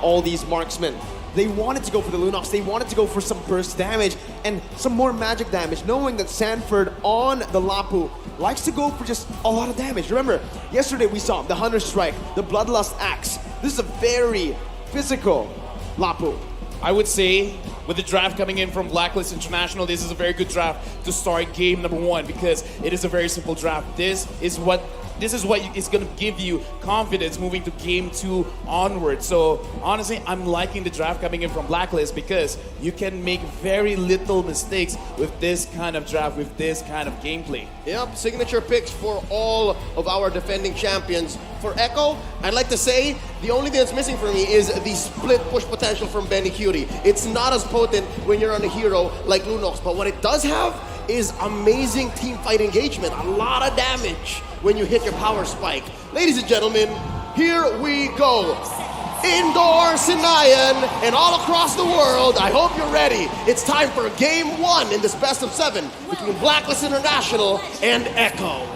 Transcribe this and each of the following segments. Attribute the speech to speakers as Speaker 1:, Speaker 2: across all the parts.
Speaker 1: all these marksmen. They wanted to go for the Lunox, they wanted to go for some burst damage and some more magic damage, knowing that Sanford on the Lapu likes to go for just a lot of damage. Remember, yesterday we saw the Hunter Strike, the Bloodlust Axe. This is a very physical Lapu.
Speaker 2: I would say, with the draft coming in from Blacklist International, this is a very good draft to start game number 1 because it is a very simple draft. This is what is going to give you confidence moving to game 2 onward. So honestly, I'm liking the draft coming in from Blacklist because you can make very little mistakes with this kind of draft, with this kind of gameplay.
Speaker 3: Yep, signature picks for all of our defending champions. For Echo, I'd like to say the only thing that's missing for me is the split push potential from Benny Cutie. It's not as potent when you're on a hero like Lunox, but what it does have is amazing team fight engagement. A lot of damage when you hit your power spike. Ladies and gentlemen, here we go. Indoor Sinayan and all across the world, I hope you're ready. It's time for game 1 in this best of 7 between Blacklist International and Echo.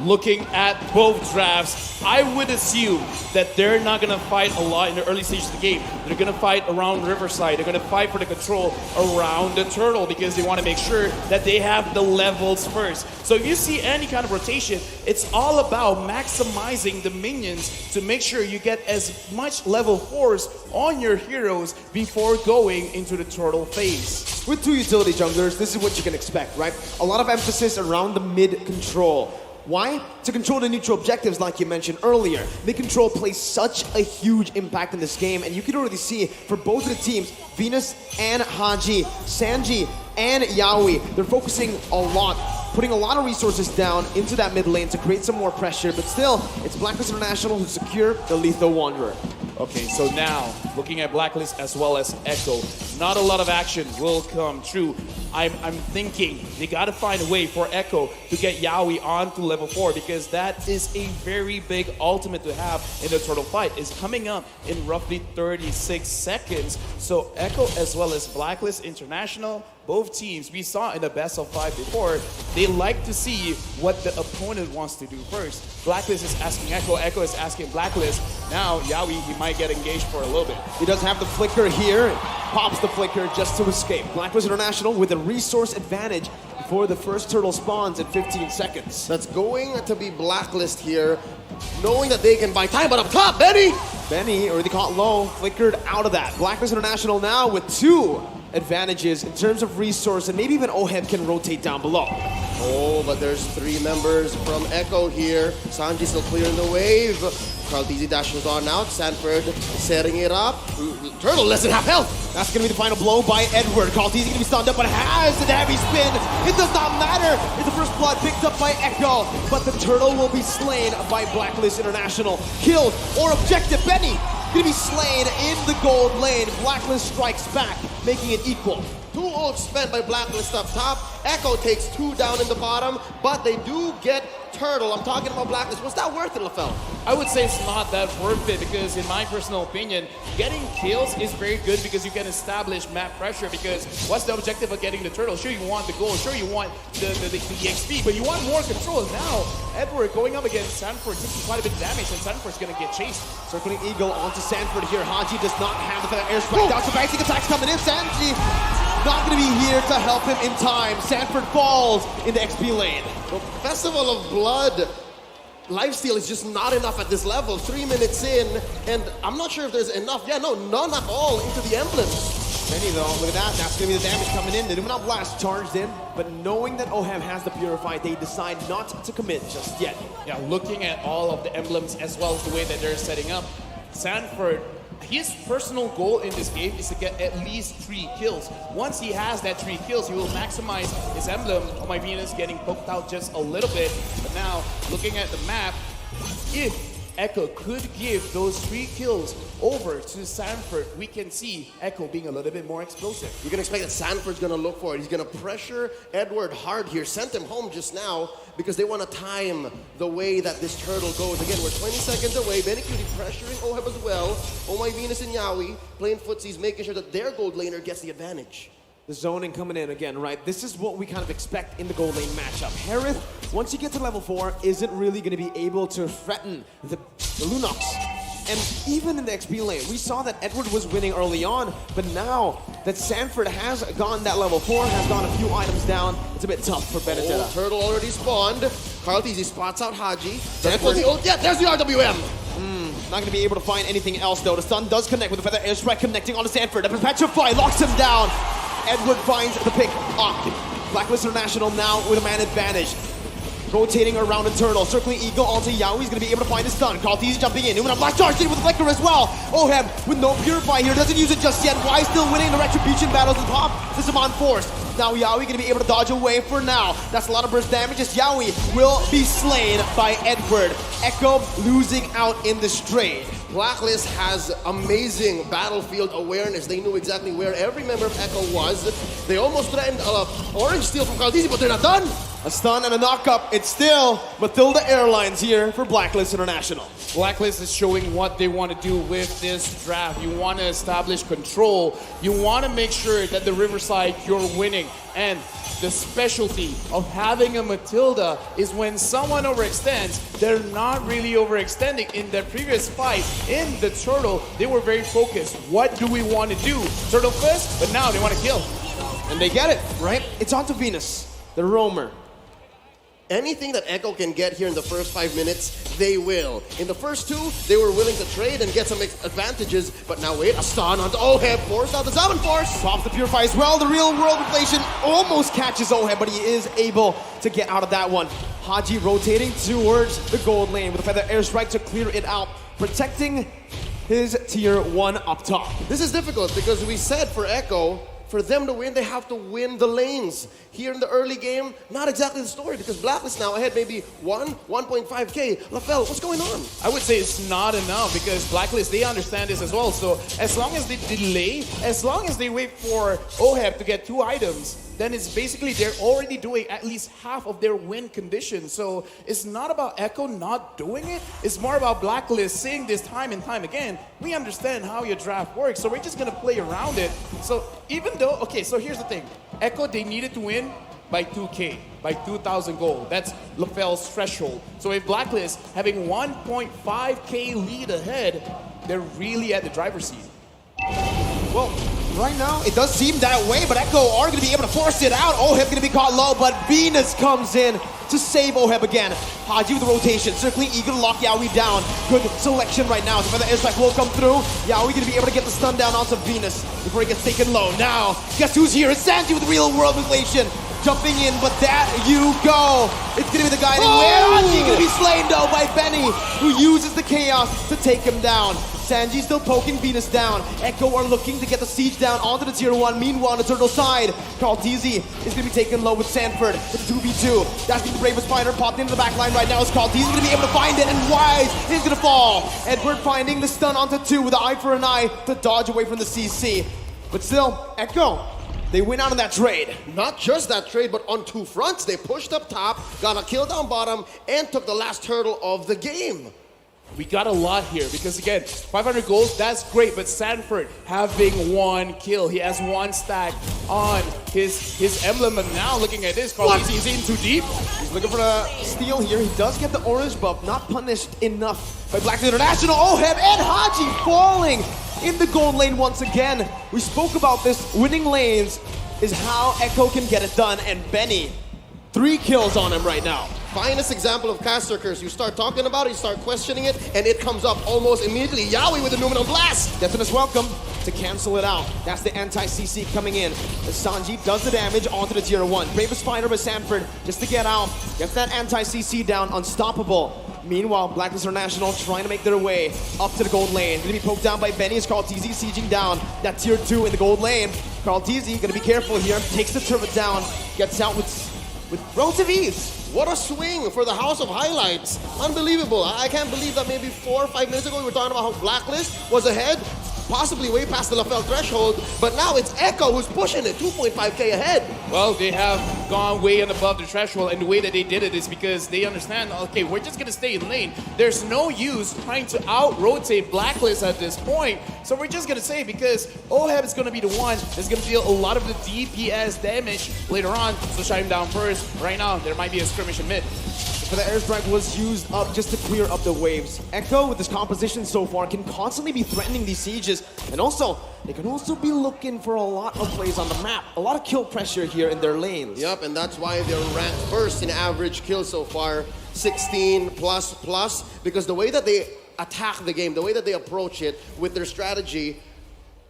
Speaker 2: Looking at both drafts, I would assume that they're not going to fight a lot in the early stages of the game. They're going to fight around Riverside. They're going to fight for the control around the turtle because they want to make sure that they have the levels first. So if you see any kind of rotation, it's all about maximizing the minions to make sure you get as much level 4s on your heroes before going into the turtle phase.
Speaker 1: With 2 utility junglers, this is what you can expect, right? A lot of emphasis around the mid control. Why? To control the neutral objectives like you mentioned earlier. Mid-control plays such a huge impact in this game, and you can already see for both of the teams, Venus and Haji, Sanji and Yaoi, they're focusing a lot, putting a lot of resources down into that mid lane to create some more pressure, but still, it's Blacklist International who secure the Lethal Wanderer.
Speaker 2: Okay, so now, looking at Blacklist as well as Echo, not a lot of action will come true. I'm thinking they gotta find a way for Echo to get Yaoi onto level 4 because that is a very big ultimate to have in the turtle fight. It's coming up in roughly 36 seconds. So Echo as well as Blacklist International, both teams, we saw in the best of 5 before, they like to see what the opponent wants to do first. Blacklist is asking Echo, Echo is asking Blacklist. Now Yaoi, he might get engaged for a little bit.
Speaker 1: He does have the flicker here, pops the flicker just to escape. Blacklist International with a resource advantage before the first turtle spawns in 15 seconds.
Speaker 3: That's going to be Blacklist here, knowing that they can buy time, but up top, Benny
Speaker 1: already caught low, flickered out of that. Blacklist International now with 2 advantages in terms of resource, and maybe even Oheb can rotate down below.
Speaker 3: Oh, but there's 3 members from Echo here. Sanji still clearing the wave. Carl DZ dashes on out. Sanford setting it up. Turtle less than half health.
Speaker 1: That's going to be the final blow by Edward. Carl DZ going to be stunned up, but has the heavy spin. It does not matter. It's the first blood picked up by Echo, but the turtle will be slain by Blacklist International. Killed or objective. Benny going to be slain in the gold lane. Blacklist strikes back, making it equal.
Speaker 3: 2 ults spent by Blacklist up top. Echo takes 2 down in the bottom, but they do get Turtle. I'm talking about Blacklist. Was that worth it, LaFell?
Speaker 2: I would say it's not that worth it because in my personal opinion, getting kills is very good because you can establish map pressure because what's the objective of getting the turtle? Sure, you want the gold, sure you want the XP, but you want more control. Now, Edward going up against Sanford taking quite a bit of damage and Sanford's gonna get chased.
Speaker 1: Circling Eagle onto Sanford here. Haji does not have the airstrike down. So basic attacks coming in. Sanji not gonna be here to help him in time. Sanford falls in the XP lane.
Speaker 3: The Festival of Blood lifesteal is just not enough at this level. 3 minutes in, and I'm not sure if there's enough. Yeah, no, none at all into the emblems.
Speaker 1: Many though, look at that. That's gonna be the damage coming in. The Luminal Blast charged in, but knowing that Oheb has the Purify, they decide not to commit just yet.
Speaker 2: Yeah, looking at all of the emblems as well as the way that they're setting up, Sanford, his personal goal in this game is to get at least 3 kills. Once he has that 3 kills, he will maximize his emblem. Oh, my Venus getting poked out just a little bit. But now, looking at the map, if Echo could give those 3 kills over to Sanford, we can see Echo being a little bit more explosive.
Speaker 3: You can expect that Sanford's gonna look for it. He's gonna pressure Edward hard here. Sent him home just now because they want to time the way that this turtle goes. Again, we're 20 seconds away. Benny Cutie pressuring Oheb as well. Oh my Venus and Yaoi playing footsies, making sure that their gold laner gets the advantage.
Speaker 1: The zoning coming in again, right? This is what we kind of expect in the gold lane matchup. Harith, once you get to level 4, isn't really going to be able to threaten the Lunox. And even in the XP lane, we saw that Edward was winning early on, but now that Sanford has gone that level 4, has gone a few items down, it's a bit tough for Benedetta.
Speaker 3: Oh, turtle already spawned. Carl Teasy spots out Haji. Sanford, yeah, there's the RWM.
Speaker 1: Not going to be able to find anything else though. The stun does connect with the Feather Airstrike connecting onto Sanford. The Petrify locks him down. Edward finds the pick up. Blacklist International now with a man advantage. Rotating around Eternal, circling Eagle onto Yao. He's going to be able to find his stun. Carl Teasy jumping in. Newman Black Charge with the Flicker as well. Oheb with no Purify here. Doesn't use it just yet. Why still winning the Retribution battles at the top? This is on force. Now Yaoi going to be able to dodge away for now. That's a lot of burst damage as Yaoi will be slain by Edward. Echo losing out in the straight.
Speaker 3: Blacklist has amazing battlefield awareness. They knew exactly where every member of Echo was. They almost threatened orange steal from Carl Teasy, but they're not done.
Speaker 1: A stun and a knock-up. It's still Matilda Airlines here for Blacklist International.
Speaker 2: Blacklist is showing what they want to do with this draft. You want to establish control. You want to make sure that the Riverside, you're winning. And the specialty of having a Matilda is when someone overextends, they're not really overextending. In their previous fight in the Turtle, they were very focused. What do we want to do? Turtle first, but now they want to kill.
Speaker 1: And they get it, right? It's onto Venus, the roamer.
Speaker 3: Anything that Echo can get here in the first 5 minutes, they will. In the first 2, they were willing to trade and get some advantages, but now wait, a stun onto Oheb, forced out the Zaman Force.
Speaker 1: Pops the Purify as well. The real world inflation almost catches Oheb, but he is able to get out of that one. Haji rotating towards the gold lane with a Feather Airstrike to clear it out, protecting his tier 1 up top.
Speaker 3: This is difficult because we said for Echo, for them to win, they have to win the lanes. Here in the early game, not exactly the story because Blacklist now ahead maybe 1.5k. LaFell, what's going on?
Speaker 2: I would say it's not enough because Blacklist, they understand this as well. So as long as they delay, as long as they wait for Oheb to get 2 items, then it's basically they're already doing at least half of their win condition. So it's not about Echo not doing it. It's more about Blacklist saying this time and time again, we understand how your draft works, so we're just going to play around it. So even though, okay, so here's the thing. Echo, they needed to win by 2K, by 2,000 gold. That's LaFell's threshold. So if Blacklist having 1.5K lead ahead, they're really at the driver's seat.
Speaker 1: Well, right now, it does seem that way, but Echo are going to be able to force it out. Oheb going to be caught low, but Venus comes in to save Oheb again. Haji with the rotation, circling Eagle to lock Yaoi down. Good selection right now. So the airstrike will come through. Yaoi going to be able to get the stun down onto Venus before he gets taken low. Now, guess who's here? It's Sanji with the real world inflation. Jumping in, but that you go. It's going to be the guiding win. Haji going to be slain though by Benny, who uses the chaos to take him down. Sanji still poking Venus down. Echo are looking to get the siege down onto the tier 1. Meanwhile, on the turtle side, Carl Teasy is going to be taken low with Sanford with the 2v2. That's the bravest fighter popped into the back line right now. Is Carl Teasy going to be able to find it, and Wise is going to fall. Edward finding the stun onto 2 with the eye for an eye to dodge away from the CC. But still, Echo, they win out on that trade.
Speaker 3: Not just that trade, but on 2 fronts. They pushed up top, got a kill down bottom, and took the last turtle of the game.
Speaker 2: We got a lot here because again, 500 goals, that's great, but Sanford having 1 kill. He has 1 stack on his emblem, and now looking at this, Carl Teasy is in too deep.
Speaker 1: He's looking for a steal here. He does get the orange buff, not punished enough by Black International. Oheb and Haji falling in the gold lane once again. We spoke about this. Winning lanes is how Echo can get it done, and Benny, 3 kills on him right now.
Speaker 3: Finest example of caster curse. You start talking about it, you start questioning it, and it comes up almost immediately. Yaoi with the Numenal Blast.
Speaker 1: Definite welcome to cancel it out. That's the anti-CC coming in. As Sanji does the damage onto the tier 1. Bravest fighter by Sanford just to get out. Gets that anti-CC down, unstoppable. Meanwhile, Blacklist International trying to make their way up to the gold lane. Gonna be poked down by Benny as Carl Teasy sieging down that tier 2 in the gold lane. Carl Teasy gonna be careful here. Takes the turret down. Gets out with relative ease.
Speaker 3: What a swing for the House of Highlights. Unbelievable. I can't believe that maybe 4 or 5 minutes ago we were talking about how Blacklist was ahead, possibly way past the LaFell threshold, but now it's Echo who's pushing it, 2.5k ahead.
Speaker 2: Well, they have gone way and above the threshold, and the way that they did it is because they understand, okay, we're just gonna stay in lane. There's no use trying to out-rotate Blacklist at this point, so we're just gonna say because Oheb is gonna be the one that's gonna deal a lot of the DPS damage later on, so shut him down first. Right now, there might be a skirmish in mid.
Speaker 1: but the airstrike was used up just to clear up the waves. Echo, with this composition so far, can constantly be threatening these sieges, and also, they can also be looking for a lot of plays on the map. A lot of kill pressure here in their lanes.
Speaker 3: Yep, and that's why they're ranked first in average kills so far, 16 plus, because the way that they attack the game, the way that they approach it with their strategy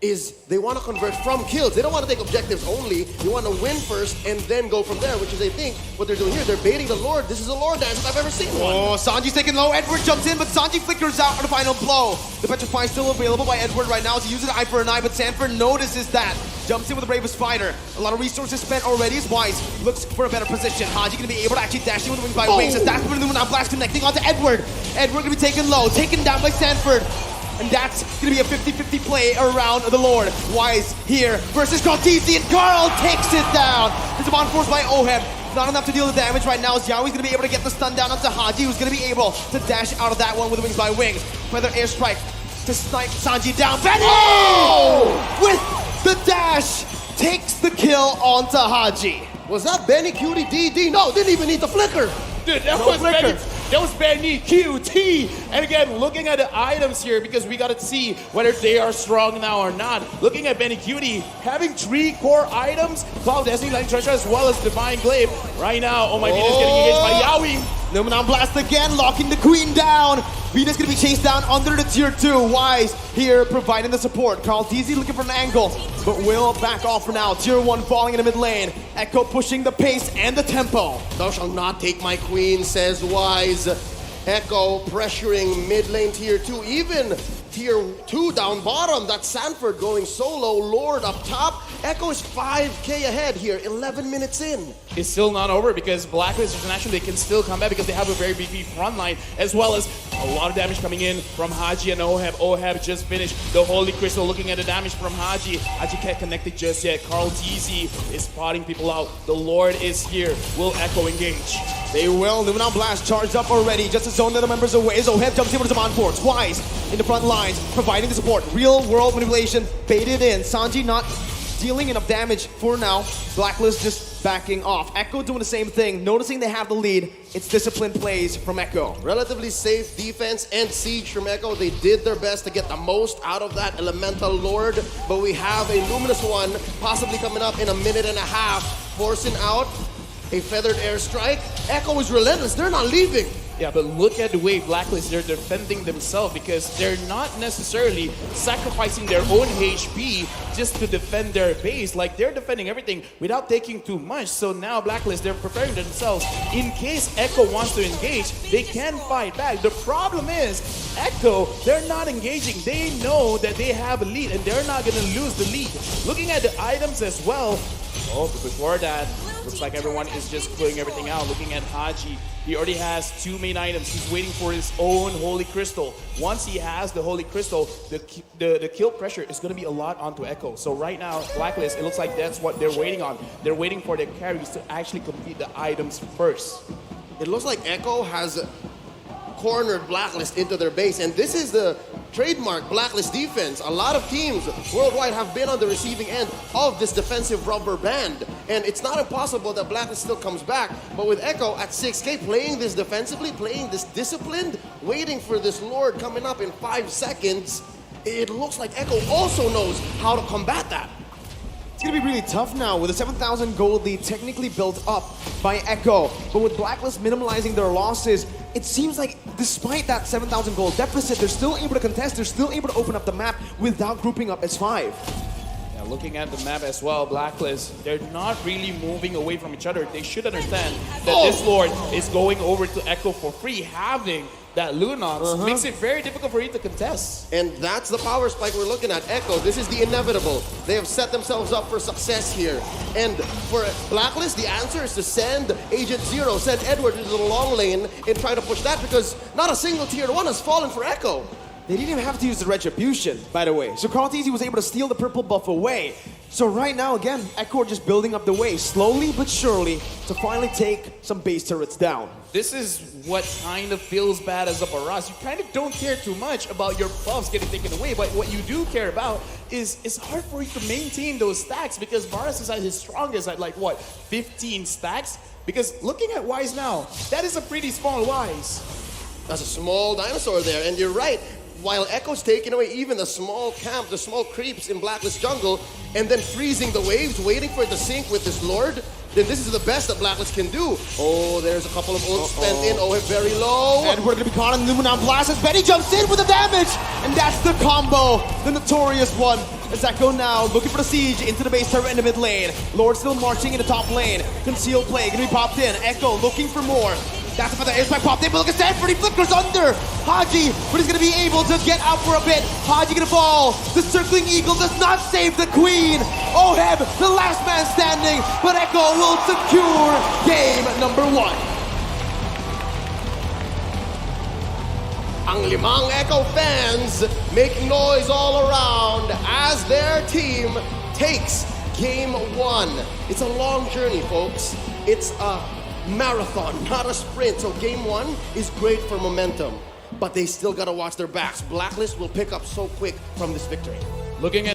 Speaker 3: is they want to convert from kills. They don't want to take objectives only. They want to win first and then go from there, which is, I think, what they're doing here. They're baiting the Lord. This is a Lord dance if I've ever seen one.
Speaker 1: Oh, Sanji's taken low. Edward jumps in, but Sanji flickers out for the final blow. The Petrify still available by Edward right now as he uses eye for an eye, but Sanford notices that. Jumps in with the bravest fighter. A lot of resources spent already as Wise looks for a better position. Haji gonna be able to actually dash in with the wings by wings. As that's when the Moonton Blast connecting onto Edward. Edward gonna be taken low, taken down by Sanford. And that's gonna be a 50-50 play around the Lord. Wise here versus Cartesi, and Carl takes it down. It's a force by Oheb. Not enough to deal the damage right now as Yaoi's gonna be able to get the stun down onto Haji, who's gonna be able to dash out of that one with the wings by wings. Feather airstrike to snipe Sanji down. Benny! With the dash, takes the kill onto Haji.
Speaker 3: Was that Benny Cutie DD? No, didn't even need the flicker.
Speaker 2: Dude, that was Benny QT. And again, looking at the items here, because we gotta see whether they are strong now or not. Looking at Benny Cutie, having 3 core items, Cloud Destiny, Lightning Treasure, as well as Divine Glaive. Right now, oh my goodness, getting engaged by Yaoi.
Speaker 1: Numenon Blast again, locking the Queen down. Venus gonna be chased down under the tier 2. Wise here providing the support. Carl DZ looking for an angle, but will back off for now. Tier 1 falling in the mid lane. Echo pushing the pace and the tempo.
Speaker 3: Thou shalt not take my queen, says Wise. Echo pressuring mid lane tier 2, even tier 2 down bottom. That's Sanford going solo, Lord up top. Echo is 5k ahead here, 11 minutes in.
Speaker 2: It's still not over because Blacklist International, they can still come back because they have a very big front line, as well as a lot of damage coming in from Haji and Oheb. Oheb just finished the Holy Crystal. Looking at the damage from Haji. Haji can't connect it just yet. Carl DZ is spotting people out. The Lord is here. Will Echo engage?
Speaker 1: They will. Numenon Blast charged up already. Just to zone the other members away as Oheb jumps in with his Force. Wise in the front lines, providing the support. Real world manipulation, baited in. Sanji not dealing enough damage for now. Blacklist just backing off. Echo doing the same thing, noticing they have the lead. It's disciplined plays from Echo.
Speaker 3: Relatively safe defense and siege from Echo. They did their best to get the most out of that Elemental Lord, but we have a Luminous one possibly coming up in a minute and a half, forcing out a feathered airstrike. Echo is relentless. They're not leaving.
Speaker 2: Yeah, but look at the way Blacklist, they're defending themselves because they're not necessarily sacrificing their own HP just to defend their base. Like, they're defending everything without taking too much. So now Blacklist, they're preparing themselves. In case Echo wants to engage, they can fight back. The problem is, Echo, they're not engaging. They know that they have a lead and they're not going to lose the lead. Looking at the items as well, oh, but before that, looks like everyone is just clearing everything out. Looking at Haji, he already has 2 main items. He's waiting for his own Holy Crystal. Once he has the Holy Crystal, the kill pressure is going to be a lot onto Echo. So right now, Blacklist, it looks like that's what they're waiting on. They're waiting for their carries to actually complete the items first.
Speaker 3: It looks like Echo has cornered Blacklist into their base, and this is the trademark Blacklist defense. A lot of teams worldwide have been on the receiving end of this defensive rubber band, and it's not impossible that Blacklist still comes back, but with Echo at 6k playing this defensively, playing this disciplined, waiting for this Lord coming up in 5 seconds, it looks like Echo also knows how to combat that.
Speaker 1: It's gonna be really tough now with a 7,000 gold lead technically built up by Echo. But with Blacklist minimalizing their losses, it seems like despite that 7,000 gold deficit, they're still able to contest, they're still able to open up the map without grouping up as 5.
Speaker 2: Yeah, looking at the map as well, Blacklist, they're not really moving away from each other. They should understand that this Lord is going over to Echo for free. Having that Lunox makes it very difficult for you to contest.
Speaker 3: And that's the power spike we're looking at. Echo, this is the inevitable. They have set themselves up for success here. And for Blacklist, the answer is to send Agent Zero, send Edward into the long lane and try to push that, because not a single tier 1 has fallen for Echo.
Speaker 1: They didn't even have to use the Retribution, by the way. So Carl TZ was able to steal the purple buff away. So right now, again, Echo just building up the way, slowly but surely, to finally take some base turrets down.
Speaker 2: This is what kind of feels bad as a Baras. You kind of don't care too much about your buffs getting taken away, but what you do care about is it's hard for you to maintain those stacks because Baras is at his strongest at like, what, 15 stacks? Because looking at Wise now, that is a pretty small Wise.
Speaker 3: That's a small dinosaur there, and you're right. While Echo's taking away even the small camp, the small creeps in Blacklist jungle, and then freezing the waves, waiting for it to sink with this Lord, then this is the best that Blacklist can do. Oh, there's a couple of ults spent in. Oh, very low.
Speaker 1: And we're gonna be caught in the Moonon blast as Benny jumps in with the damage! And that's the combo, the notorious one. As Echo now looking for the siege into the base turret in the mid lane. Lord still marching in the top lane. Concealed play gonna be popped in. Echo looking for more. That's about the air strike popped in, but look at Stanford, he flickers under! Haji, but he's gonna be able to get out for a bit. Haji gonna fall. The circling eagle does not save the queen. Oheb, the last man standing, but Echo will secure game number 1.
Speaker 3: Ang limang Echo fans make noise all around as their team takes game 1. It's a long journey, folks. It's a marathon, not a sprint. So game 1 is great for momentum, but they still gotta watch their backs. Blacklist will pick up so quick from this victory.
Speaker 2: Looking at